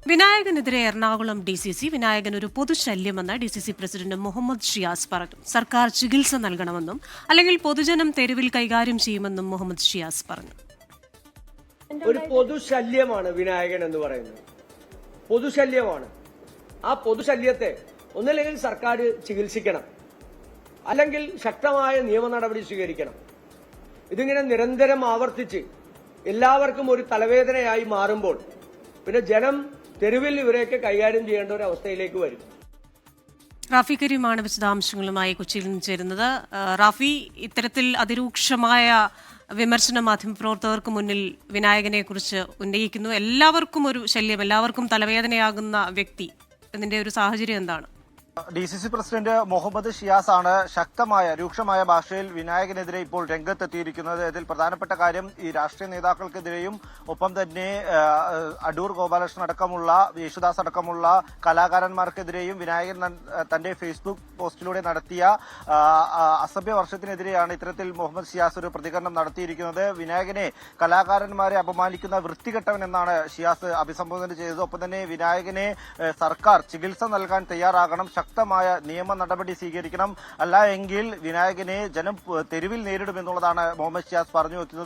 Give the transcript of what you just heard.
വിനായകനെതിരെ Ernakulam DCC Vinayakan ഒരു പൊതുശല്യമെന്ന് DCC president Muhammad Shiyas പറഞ്ഞു. സർക്കാർ ചികിത്സ നൽകണമെന്നും അല്ലെങ്കിൽ പൊതുജനം തെരുവിൽ കൈകാര്യം ചെയ്യുമെന്നും മുഹമ്മദ് ഷിയാസ് പറഞ്ഞു. ഒരു പൊതുശല്യമാണ് വിനായകൻ എന്ന് പറയുന്നത്. പൊതുശല്യമാണ്. ആ പൊതുശല്യത്തെ ഒന്നില്ലെങ്കിൽ സർക്കാർ ചികിത്സിക്കണം, അല്ലെങ്കിൽ ശക്തമായ നിയമ നടപടി സ്വീകരിക്കണം. ഇതിങ്ങനെ നിരന്തരം ആവർത്തിച്ച് എല്ലാവർക്കും ഒരു തലവേദനയായി മാറുമ്പോൾ പിന്നെ ജനം തെരുവിൽ ഇവരെയൊക്കെ കൈകാര്യം ചെയ്യേണ്ട ഒരു അവസ്ഥയിലേക്ക് വരും. റാഫി കരീമാണ് വിശദാംശങ്ങളുമായി കൊച്ചിയിൽ നിന്ന് ചേരുന്നത്. റാഫി, ഇത്തരത്തിൽ അതിരൂക്ഷമായ വിമർശനം മാധ്യമപ്രവർത്തകർക്ക് മുന്നിൽ വിനായകനെ കുറിച്ച് ഉന്നയിക്കുന്നു. എല്ലാവർക്കും ഒരു ശല്യം, എല്ലാവർക്കും തലവേദനയാകുന്ന വ്യക്തി, ഇതിന്റെ ഒരു സാഹചര്യം എന്താണ്? DCC പ്രസിഡന്റ് മുഹമ്മദ് ഷിയാസ് ആണ് ശക്തമായ രൂക്ഷമായ ഭാഷയിൽ വിനായകനെതിരെ ഇപ്പോൾ രംഗത്തെത്തിയിരിക്കുന്നത്. ഇതിൽ പ്രധാനപ്പെട്ട കാര്യം ഈ രാഷ്ട്രീയ നേതാക്കൾക്കെതിരെയും ഒപ്പം തന്നെ അടൂർ ഗോപാലകൃഷ്ണൻ അടക്കമുള്ള, യേശുദാസ് അടക്കമുള്ള കലാകാരന്മാർക്കെതിരെയും വിനായകൻ തന്റെ ഫേസ്ബുക്ക് പോസ്റ്റിലൂടെ നടത്തിയ അസഭ്യവർഷത്തിനെതിരെയാണ് ഇത്തരത്തിൽ മുഹമ്മദ് ഷിയാസ് ഒരു പ്രതികരണം നടത്തിയിരിക്കുന്നത്. വിനായകനെ കലാകാരന്മാരെ അപമാനിക്കുന്ന വൃത്തികെട്ടവൻ എന്നാണ് ഷിയാസ് അഭിസംബോധന ചെയ്തത്. ഒപ്പം തന്നെ വിനായകനെ സർക്കാർ ചികിത്സ നൽകാൻ തയ്യാറാകണം, ശക്തമായ നിയമ നടപടി സ്വീകരിക്കണം, അല്ല എങ്കിൽ വിനായകനെ ജനം തെരുവിൽ നേരിടുമെന്നുള്ളതാണ് മുഹമ്മദ് ഷിയാസ് പറഞ്ഞു വെക്കുന്നത്.